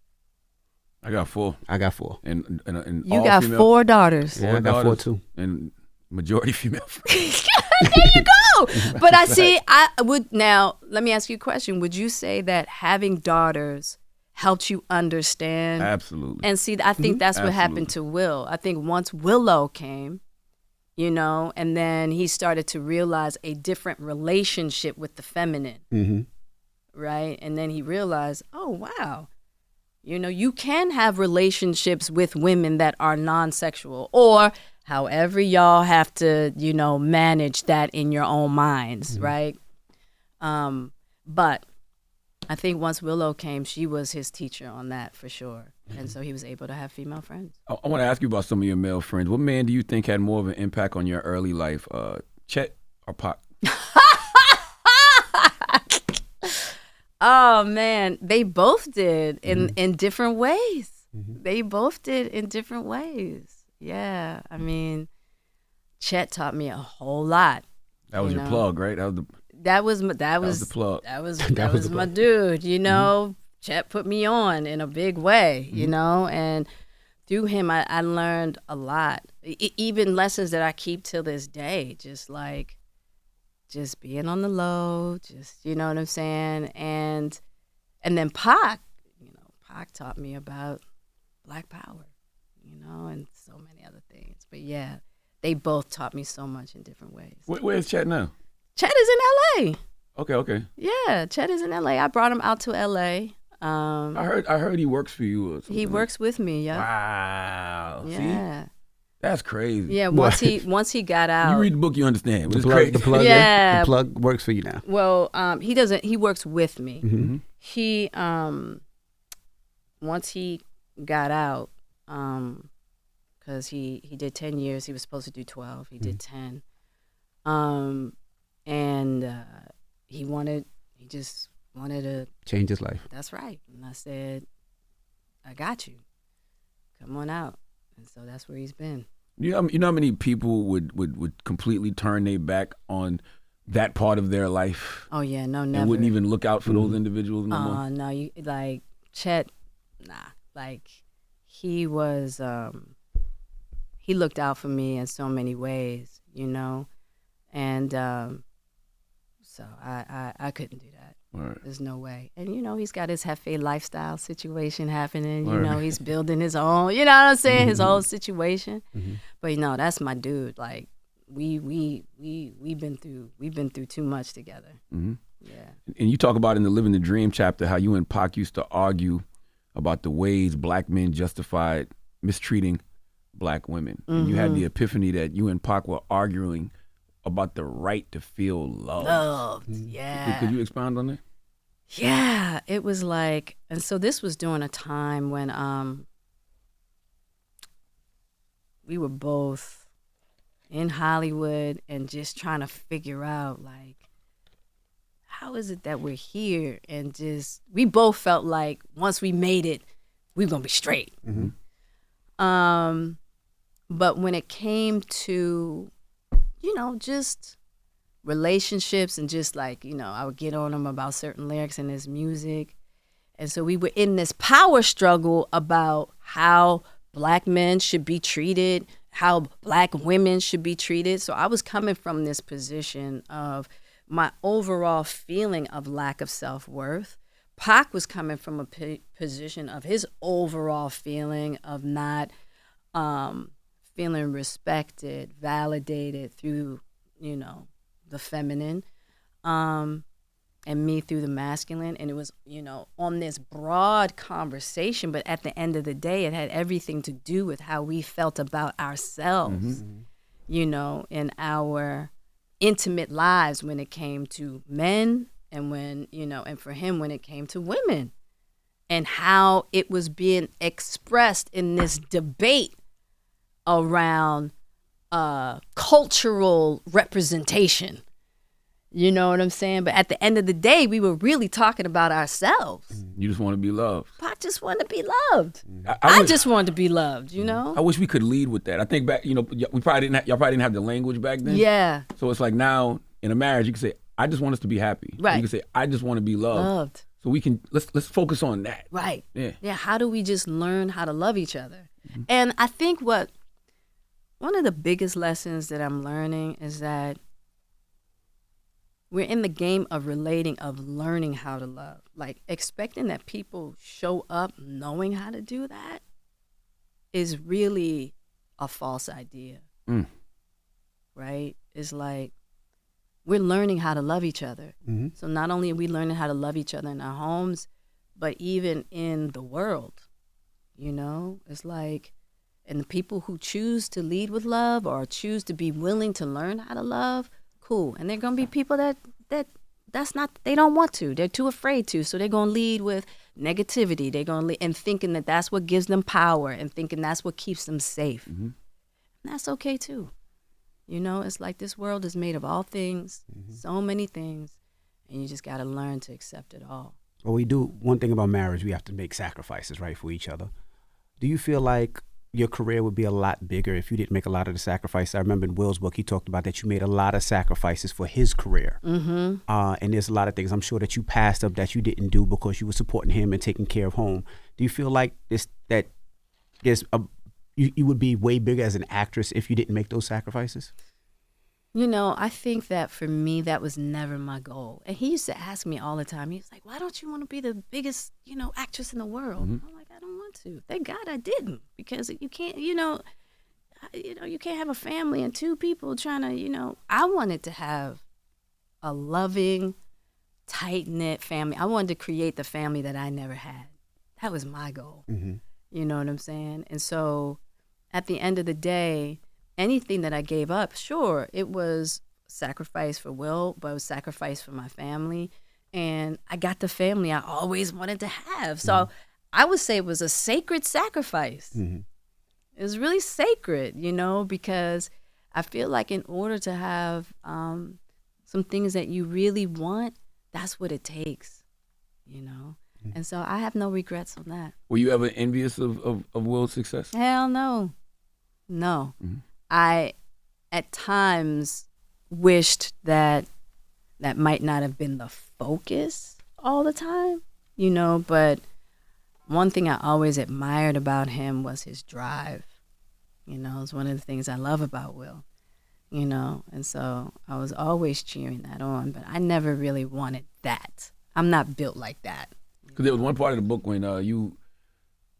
I got 4. And you got 4 daughters. Yeah, I got 4 too. And majority female friends. There you go. But I would, now, let me ask you a question. Would you say that having daughters helped you understand? Absolutely. And see, I think that's what happened to Will. I think once Willow came, you know, and then he started to realize a different relationship with the feminine, right? And then he realized, oh, wow, you know, you can have relationships with women that are non-sexual, or however y'all have to, you know, manage that in your own minds, right? But I think once Willow came, she was his teacher on that for sure. And so he was able to have female friends. I want to ask you about some of your male friends. What man do you think had more of an impact on your early life, Chet or Pac? Oh, man, they both did in different ways. They both did in different ways. Yeah, I mean, Chet taught me a whole lot. That was your plug, right? That was the plug. That was my dude, you know. Chet put me on in a big way, you know, and through him I learned a lot. Even lessons that I keep till this day, just being on the low, just, you know what I'm saying? And then Pac, you know, Pac taught me about Black Power, you know, and so many other things. But yeah, they both taught me so much in different ways. Where's Chet now? Chet is in LA. Okay. Yeah, Chet is in LA. I brought him out to LA. I heard he works for you or something. He works with me, yeah. Wow. Yeah. See? That's crazy. Yeah, once he got out. You read the book, you understand. The plug, yeah. The plug works for you now. Well, he works with me. He once he got out, because he did 10 years, he was supposed to do 12. He did 10. And he just wanted to change his life. That's right. And I said, I got you. Come on out. And so that's where he's been. You know how many people would completely turn their back on that part of their life? Oh yeah, no, never. And wouldn't even look out for those individuals no more? No, you like Chet, nah. Like he was, he looked out for me in so many ways, you know, and so I couldn't do that. Right. There's no way. And you know, he's got his Hefe lifestyle situation happening. You know, he's building his own. You know what I'm saying? His whole situation. But you know, that's my dude. Like we've been through too much together. Yeah. And you talk about in the Living the Dream chapter how you and Pac used to argue about the ways black men justified mistreating black women. And you had the epiphany that you and Pac were arguing about the right to feel loved. Yeah. Could you expound on that? Yeah, it was like, and so this was during a time when we were both in Hollywood and just trying to figure out, like, how is it that we're here? And just, we both felt like once we made it, we were going to be straight. But when it came to, you know, just relationships and just like, you know, I would get on him about certain lyrics in his music. And so we were in this power struggle about how black men should be treated, how black women should be treated. So I was coming from this position of my overall feeling of lack of self-worth. Pac was coming from a position of his overall feeling of not feeling respected, validated through, you know, the feminine, and me through the masculine. And it was, you know, on this broad conversation, but at the end of the day, it had everything to do with how we felt about ourselves, you know, in our intimate lives when it came to men and when, you know, and for him when it came to women, and how it was being expressed in this debate around cultural representation. You know what I'm saying? But at the end of the day, we were really talking about ourselves. You just want to be loved. I just wanted to be loved. I just wanted to be loved, you know? I wish we could lead with that. I think back, you know, y'all probably didn't have the language back then. Yeah. So it's like now in a marriage, you can say, I just want us to be happy. Right. You can say, I just want to be loved. So we can, let's focus on that. Right. Yeah. Yeah, how do we just learn how to love each other? And I think one of the biggest lessons that I'm learning is that we're in the game of relating, of learning how to love. Like expecting that people show up knowing how to do that is really a false idea. Right? It's like we're learning how to love each other. So not only are we learning how to love each other in our homes, but even in the world, you know? It's like, and the people who choose to lead with love or choose to be willing to learn how to love, cool. And they're going to be people that's not, they don't want to. They're too afraid to. So they're going to lead with negativity. They're going to lead and thinking that that's what gives them power and thinking that's what keeps them safe. And that's okay too. You know, it's like this world is made of all things, so many things, and you just got to learn to accept it all. Well, we do one thing about marriage, we have to make sacrifices, right, for each other. Do you feel like your career would be a lot bigger if you didn't make a lot of the sacrifices? I remember in Will's book, he talked about that you made a lot of sacrifices for his career. And there's a lot of things I'm sure that you passed up that you didn't do because you were supporting him and taking care of home. Do you feel like you would be way bigger as an actress if you didn't make those sacrifices? You know, I think that for me, that was never my goal. And he used to ask me all the time, he was like, why don't you want to be the biggest, you know, actress in the world? I'm like, I don't want to. Thank God I didn't, because you can't, you can't have a family and two people trying to, you know, I wanted to have a loving, tight-knit family. I wanted to create the family that I never had. That was my goal. You know what I'm saying? And so at the end of the day, anything that I gave up, sure, it was sacrifice for Will, but it was sacrifice for my family. And I got the family I always wanted to have. So I would say it was a sacred sacrifice. It was really sacred, you know, because I feel like in order to have some things that you really want, that's what it takes, you know. And so I have no regrets on that. Were you ever envious of Will's success? Hell no. No. Mm-hmm. I, at times, wished that might not have been the focus all the time, you know, but one thing I always admired about him was his drive. You know, it's one of the things I love about Will, you know, and so I was always cheering that on, but I never really wanted that. I'm not built like that. Because there was one part of the book when you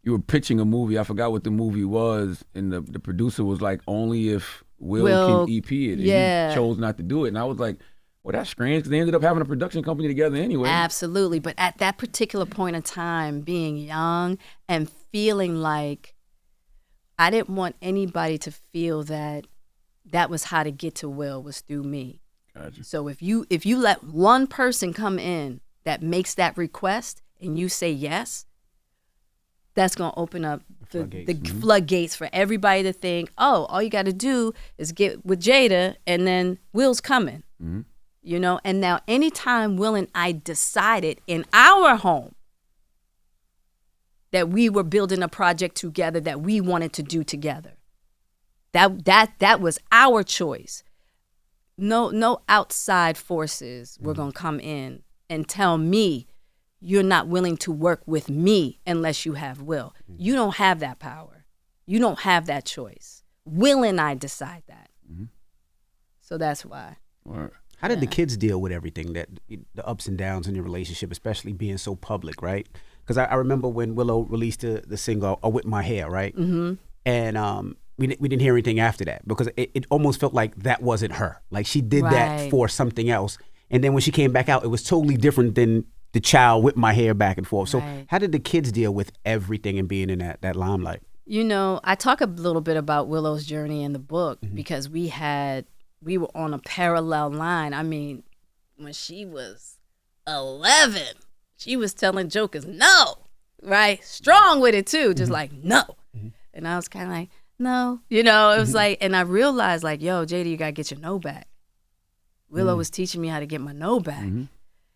were pitching a movie. I forgot what the movie was, and the producer was like, only if Will can EP it. And yeah. he chose not to do it. And I was like, well, that's strange, because they ended up having a production company together anyway. Absolutely. But at that particular point in time, being young and feeling like I didn't want anybody to feel that was how to get to Will, was through me. Gotcha. So if you let one person come in that makes that request and you say yes, that's going to open up the floodgates for everybody to think, oh, all you got to do is get with Jada and then Will's coming. Mm-hmm. You know, and now anytime Will and I decided in our home that we were building a project together that we wanted to do together, that was our choice. No outside forces were going to come in and tell me you're not willing to work with me unless you have Will. You don't have that power. You don't have that choice. Will and I decide that. Mm-hmm. So that's why. All right. How did the kids deal with everything, that the ups and downs in your relationship, especially being so public, right? Because I remember when Willow released the single "I Whip My Hair," right? Mm-hmm. And we didn't hear anything after that, because it almost felt like that wasn't her. Like she did that for something else. And then when she came back out, it was totally different than the child whipped my hair back and forth. So how did the kids deal with everything and being in that limelight? You know, I talk a little bit about Willow's journey in the book because we were on a parallel line. I mean, when she was 11, she was telling jokers no, right? Strong with it too, just like no. And I was kind of like, no, you know, it was like, and I realized like, yo, Jada, you got to get your no back. Willow was teaching me how to get my no back.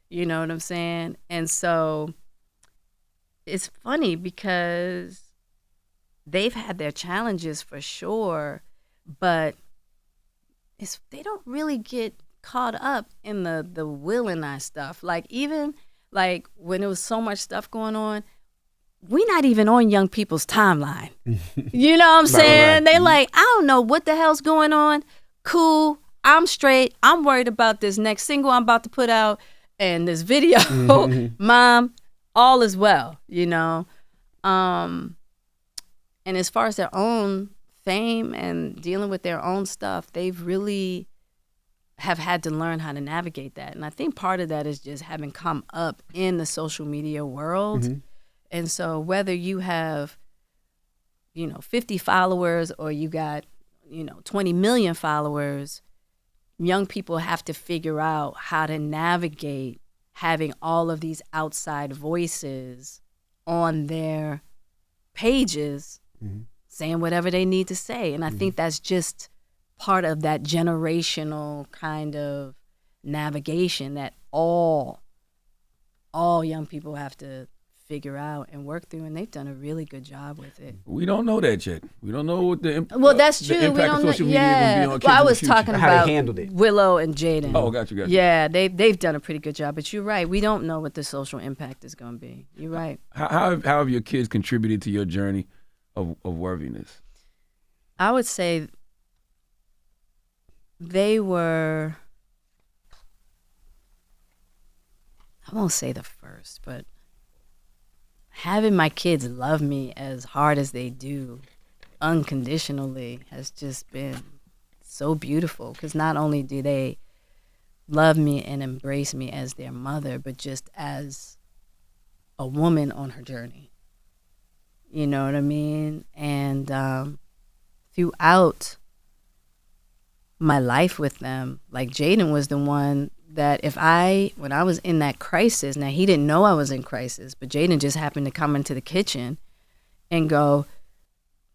You know what I'm saying? And so it's funny because they've had their challenges for sure, but they don't really get caught up in the Will and I stuff. Like even like when there was so much stuff going on, we're not even on young people's timeline. You know what I'm saying? They like, I don't know what the hell's going on. Cool, I'm straight. I'm worried about this next single I'm about to put out and this video. Mom, all is well, you know? And as far as their own fame and dealing with their own stuff, they've really have had to learn how to navigate that. And I think part of that is just having come up in the social media world. And so whether you have, 50 followers or you got, 20 million followers, young people have to figure out how to navigate having all of these outside voices on their pages saying whatever they need to say. And I think that's just part of that generational kind of navigation that all young people have to figure out and work through, and they've done a really good job with it. We don't know that yet. We don't know what the well, that's true. The impact of social media is going to be on kids I in the was future. talking How about they handled it. Willow and Jaden. Oh, got you. Yeah, they've done a pretty good job. But you're right. We don't know what the social impact is going to be. You're right. How have your kids contributed to your journey of worthiness? I would say they were, I won't say the first, but having my kids love me as hard as they do, unconditionally, has just been so beautiful. Because not only do they love me and embrace me as their mother, but just as a woman on her journey. You know what I mean? And throughout my life with them, like Jaden was the one that when I was in that crisis, now he didn't know I was in crisis, but Jaden just happened to come into the kitchen and go,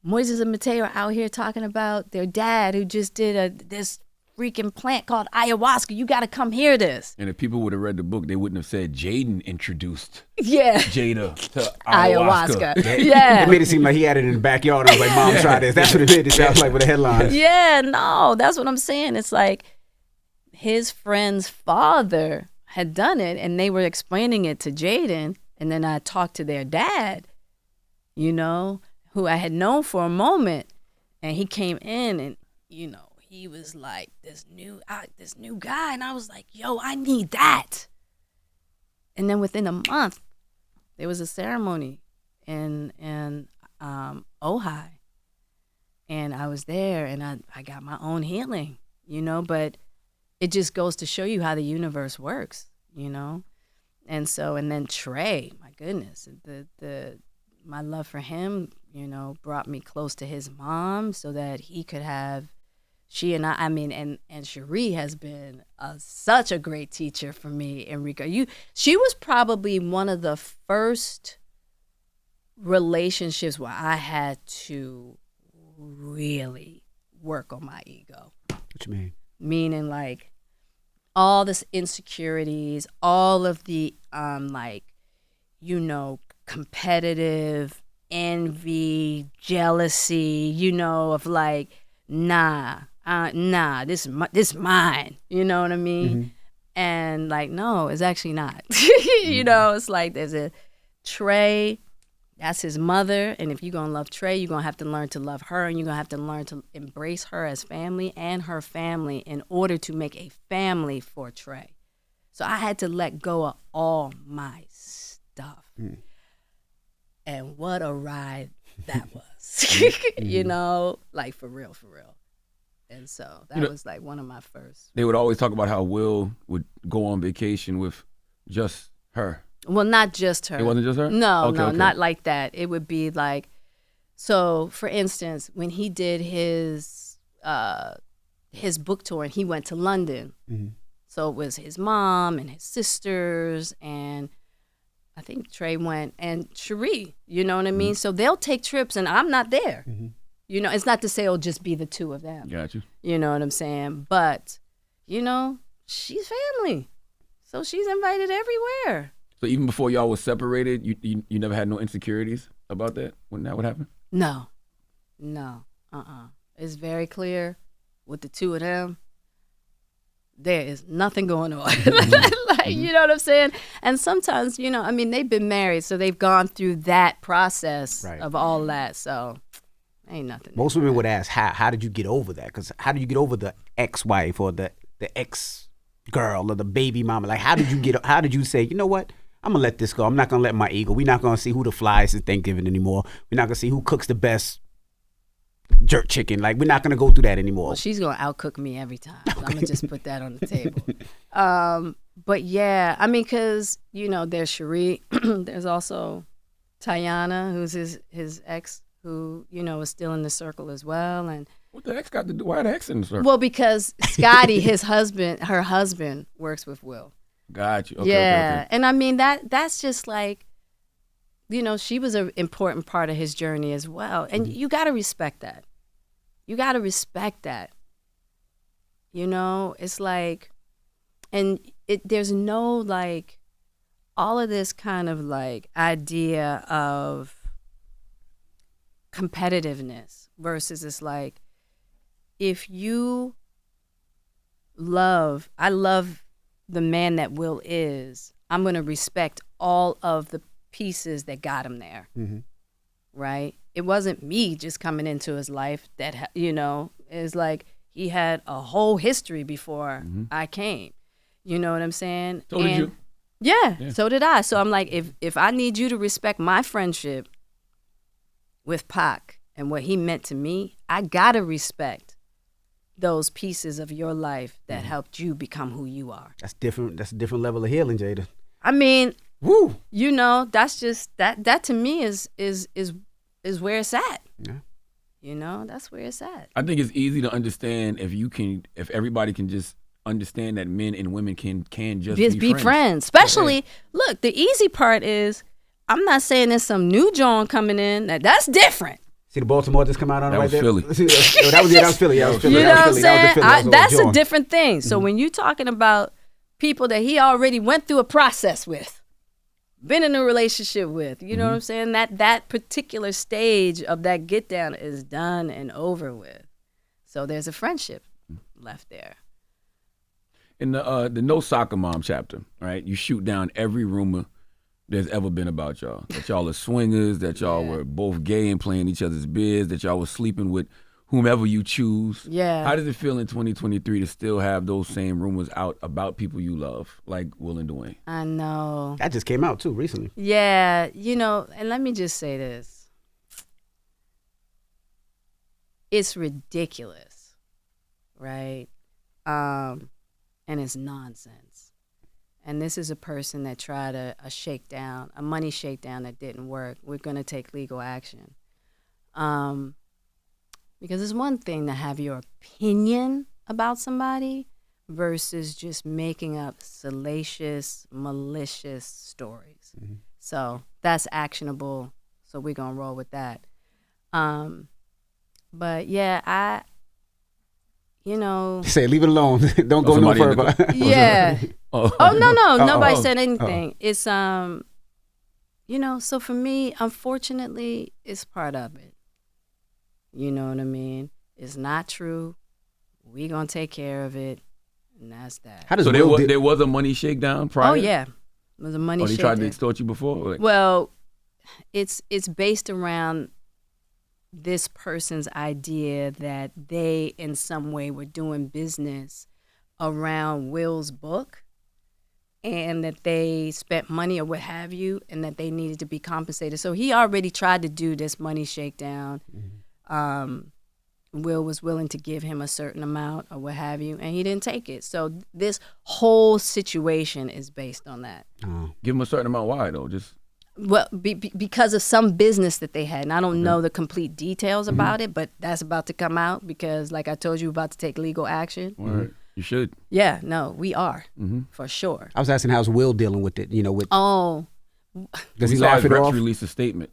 Moises and Mateo are out here talking about their dad who just did this freaking plant called ayahuasca. You got to come hear this. And if people would have read the book, they wouldn't have said Jaden introduced Jada to ayahuasca. Yeah. It made it seem like he had it in the backyard. I was like, Mom, try this. That's what it did. It sounds like with the headlines. Yeah, no, that's what I'm saying. It's like his friend's father had done it, and they were explaining it to Jaden, and then I talked to their dad, you know, who I had known for a moment, and he came in, and you know, he was like this new guy, and I was like, yo, I need that. And then within a month, there was a ceremony in Ojai, and I was there, and I got my own healing, you know, but it just goes to show you how the universe works, you know. And so, and then Trey, my goodness, my love for him, you know, brought me close to his mom so that he could have. She and I mean, and Cherie has been such a great teacher for me, Enrico. She was probably one of the first relationships where I had to really work on my ego. What you mean? Meaning like all this insecurities, all of the like, you know, competitive envy, jealousy, you know, of like, nah, this mine, you know what I mean? Mm-hmm. And like, no, it's actually not. You know, it's like there's a Trey, that's his mother, and if you're gonna love Trey, you're gonna have to learn to love her, and you're gonna have to learn to embrace her as family and her family in order to make a family for Trey. So I had to let go of all my stuff. And what a ride that was. You know, like for real. And so that was like one of my first. They would always talk about how Will would go on vacation with just her. Well, not just her. It wasn't just her? No, not like that. It would be like, so for instance, when he did his book tour and he went to London. Mm-hmm. So it was his mom and his sisters, and I think Trey went, and Cherie, you know what I mean? Mm-hmm. So they'll take trips and I'm not there. Mm-hmm. You know, it's not to say it'll just be the two of them. Got you. You know what I'm saying? But, you know, she's family. So she's invited everywhere. So even before y'all was separated, you never had no insecurities about that when that would happen? No. It's very clear with the two of them. There is nothing going on. Like, you know what I'm saying? And sometimes, you know, I mean, they've been married, so they've gone through that process of all that. So ain't nothing. Most women would ask, how did you get over that? Because how did you get over the ex-wife or the ex-girl or the baby mama? Like, how did you say, you know what? I'm going to let this go. I'm not going to let my ego. We're not going to see who the flies at Thanksgiving anymore. We're not going to see who cooks the best jerk chicken. Like, we're not going to go through that anymore. Well, she's going to outcook me every time. So I'm going to just put that on the table. But yeah, I mean, because, you know, there's Cherie. There's also Tiana, who's his ex, who, you know, is still in the circle as well. And what the ex got to do? Why the ex in the circle? Well, because Scotty, her husband, works with Will. Got you. Okay, yeah. Okay. And I mean, that's just like, you know, she was an important part of his journey as well. And you got to respect that. You got to respect that. You know, it's like, and there's no like, all of this kind of like idea of competitiveness versus it's like, if you I love the man that Will is, I'm going to respect all of the pieces that got him there. Mm-hmm. Right? It wasn't me just coming into his life that, you know, it's like he had a whole history before I came. You know what I'm saying? So did you. Yeah, so did I. So I'm like, if I need you to respect my friendship with Pac and what he meant to me, I got to respect those pieces of your life that helped you become who you are. That's different. That's a different level of healing, Jada. I mean, woo. You know, that's just that to me is where it's at. Yeah. You know, that's where it's at. I think it's easy to understand if everybody can just understand that men and women can just be friends. Especially, look, the easy part is I'm not saying there's some new John coming in. That's different. See the Baltimore just come out on That it right was there? Philly. that was Philly. Yeah, that was Philly. You know what I'm saying? That's a different. different thing. So when you're talking about people that he already went through a process with, been in a relationship with, you know what I'm saying? That particular stage of that get down is done and over with. So there's a friendship left there. In the No Soccer Mom chapter, right? You shoot down every rumor there's ever been about y'all. That y'all are swingers, that y'all were both gay and playing each other's biz, that y'all were sleeping with whomever you choose. Yeah. How does it feel in 2023 to still have those same rumors out about people you love, like Will and Dwayne? I know. That just came out too recently. Yeah, you know, and let me just say this. It's ridiculous, right? And it's nonsense. And this is a person that tried a shakedown, a money shakedown that didn't work. We're going to take legal action. Because it's one thing to have your opinion about somebody versus just making up salacious, malicious stories. Mm-hmm. So that's actionable. So we're going to roll with that. But yeah, Say, leave it alone. Don't go no further. Yeah. No. Nobody said anything. It's, so for me, unfortunately, it's part of it. You know what I mean? It's not true. We gonna take care of it, and that's that. How does so there was a money shakedown prior? Oh yeah, it was a money shakedown. They tried to extort you before? Well, it's based around this person's idea that they in some way were doing business around Will's book, and that they spent money or what have you, and that they needed to be compensated. So he already tried to do this money shakedown. Mm-hmm. Will was willing to give him a certain amount or what have you, and he didn't take it. So this whole situation is based on that. Give him a certain amount. Why though? Just because of some business that they had, and I don't know the complete details about it, but that's about to come out because, like I told you, we're about to take legal action. Right. You should. Yeah, no, we are for sure. I was asking how's Will dealing with it. With does he laugh it off? Release a statement.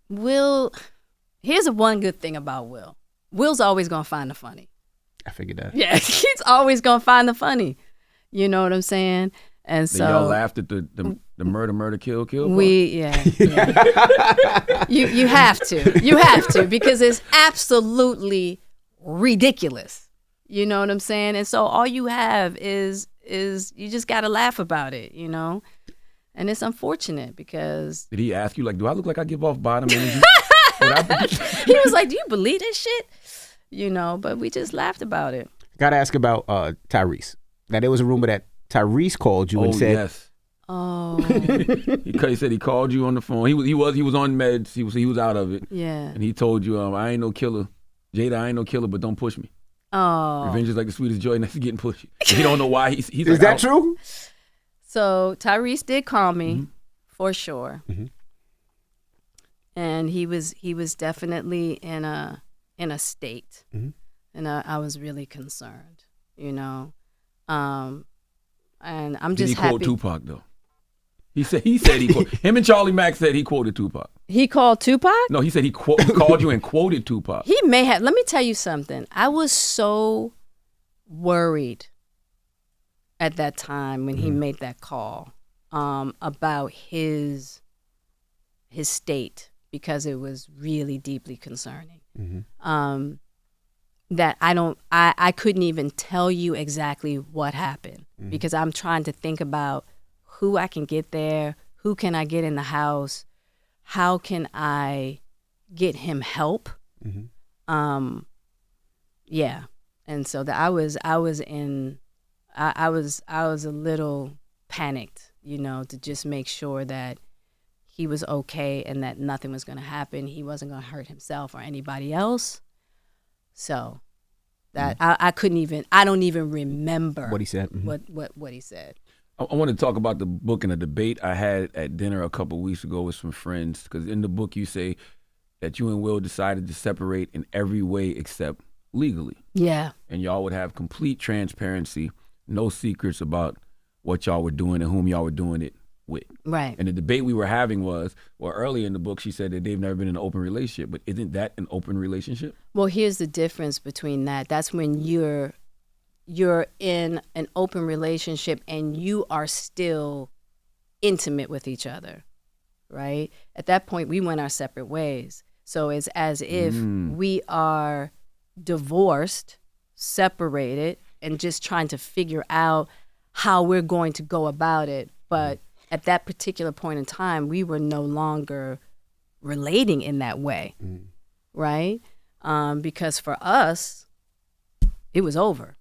Will, here's one good thing about Will. Will's always gonna find the funny. I figured that. Yeah, he's always gonna find the funny. You know what I'm saying? And so y'all laughed at the murder, kill. Yeah. You have to because it's absolutely ridiculous. You know what I'm saying? And so all you have is you just gotta laugh about it. And it's unfortunate because... Did he ask you, do I look like I give off bottom energy? He was like, do you believe this shit? But we just laughed about it. Got to ask about Tyrese. Now, there was a rumor that Tyrese called you and said... Yes. Oh. He said he called you on the phone. He was on meds. He was out of it. Yeah. And he told you, I ain't no killer. Jada, I ain't no killer, but don't push me. Oh. Revenge is like the sweetest joy, and that's getting pushy. You don't know why he's Is that true? So Tyrese did call me for sure, and he was definitely in a state, and I was really concerned, and I'm just happy. Did he quote Tupac though? He said he quoted, him and Charlie Mack said he quoted Tupac. He called Tupac? No, he said he called you and quoted Tupac. He may have. Let me tell you something. I was so worried at that time when he made that call about his state because it was really deeply concerning. That I couldn't even tell you exactly what happened because I'm trying to think about who I can get there, who can I get in the house, how can I get him help. Yeah, and so that I was a little panicked, to just make sure that he was okay and that nothing was going to happen. He wasn't going to hurt himself or anybody else. So that I don't even remember what he said. What he said. I want to talk about the book and a debate I had at dinner a couple weeks ago with some friends, because in the book you say that you and Will decided to separate in every way except legally. Yeah. And y'all would have complete transparency, no secrets about what y'all were doing and whom y'all were doing it with. Right. And the debate we were having was, well, early in the book, she said that they've never been in an open relationship, but isn't that an open relationship? Well, here's the difference between that. That's when you're in an open relationship and you are still intimate with each other, right? At that point, we went our separate ways. So it's as if we are divorced, separated, and just trying to figure out how we're going to go about it. But at that particular point in time, we were no longer relating in that way, right? Because for us, it was over.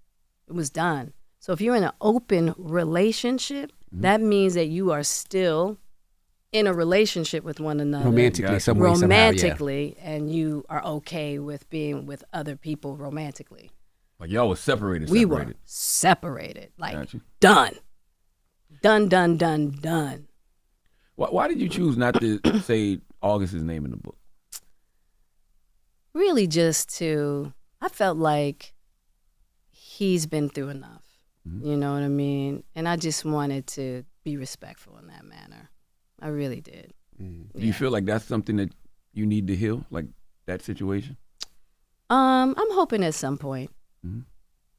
It was done. So if you're in an open relationship, that means that you are still in a relationship with one another. Romantically, some way, somehow, yeah. And you are okay with being with other people romantically. Like y'all was separated. We were separated. Like, done. Done. Why did you choose not to say August's name in the book? Really I felt like he's been through enough. You know what I mean? And I just wanted to be respectful in that manner. I really did. Do you feel like that's something that you need to heal, like that situation? I'm hoping at some point.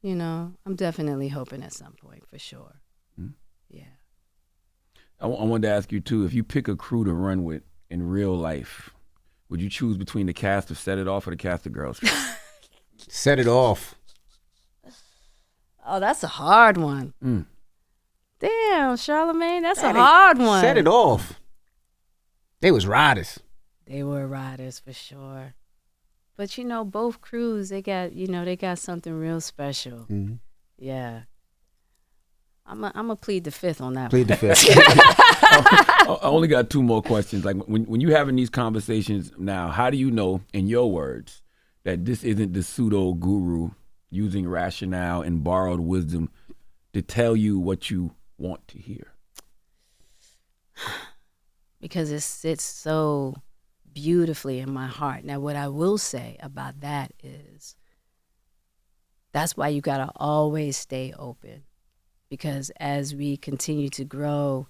You know, I'm definitely hoping at some point, for sure. Yeah. I wanted to ask you, too, if you pick a crew to run with in real life, would you choose between the cast of Set It Off or the cast of Girls? Set It Off. Oh, that's a hard one. Damn, Charlamagne, that's a hard one. Set It Off. They was riders. They were riders for sure. But you know, both crews, they got something real special. Yeah. I'm a plead the fifth on that. Plead the fifth. I only got two more questions. Like when you having these conversations now, how do you know, in your words, that this isn't the pseudo guru using rationale and borrowed wisdom to tell you what you want to hear? Because it sits so beautifully in my heart. Now, what I will say about that is that's why you got to always stay open. Because as we continue to grow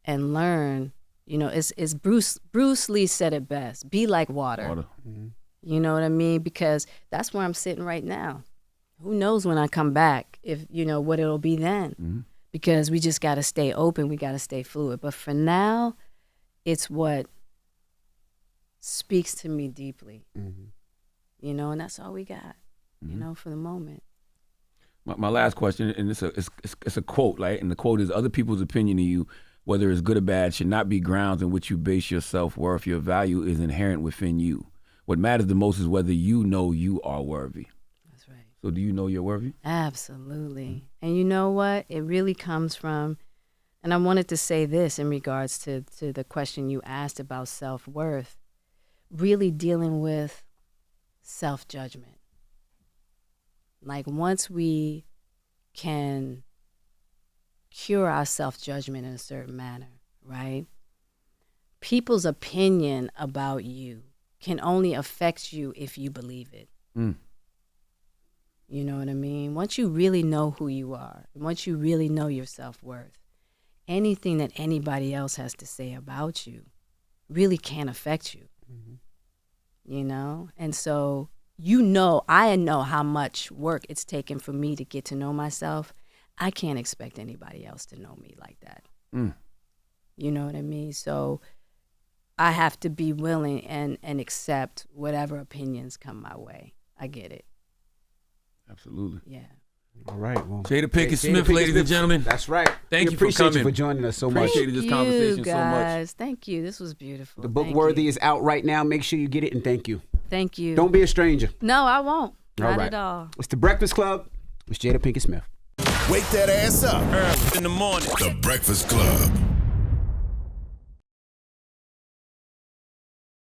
and learn, you know, it's Bruce Lee said it best, be like water. You know what I mean? Because that's where I'm sitting right now. Who knows when I come back, if you know what it'll be then. Because we just got to stay open, we got to stay fluid. But for now, it's what speaks to me deeply. You know, and that's all we got, you know, for the moment. My last question, and it's a quote, right? And the quote is, other people's opinion of you, whether it's good or bad, should not be grounds in which you base your self-worth. Your value is inherent within you. What matters the most is whether you know you are worthy. That's right. So do you know you're worthy? Absolutely. And you know what? It really comes from, and I wanted to say this in regards to the question you asked about self-worth, really dealing with self-judgment. Like once we can cure our self-judgment in a certain manner, right? People's opinion about you can only affect you if you believe it. You know what I mean? Once you really know who you are, once you really know your self-worth, anything that anybody else has to say about you really can't affect you. You know? And so I know how much work it's taken for me to get to know myself. I can't expect anybody else to know me like that. You know what I mean? So I have to be willing and accept whatever opinions come my way. I get it. Absolutely. Yeah. All right. Well, Jada Pinkett Smith, ladies and gentlemen. That's right. Thank you for appreciate coming. you for joining us so much. Appreciated this conversation so much. Thank you. This was beautiful. The book Worthy is out right now. Make sure you get it, and thank you. Thank you. Don't be a stranger. No, I won't. All Not right. at all. It's The Breakfast Club. It's Jada Pinkett Smith. Wake that ass up. Early in the morning. The Breakfast Club.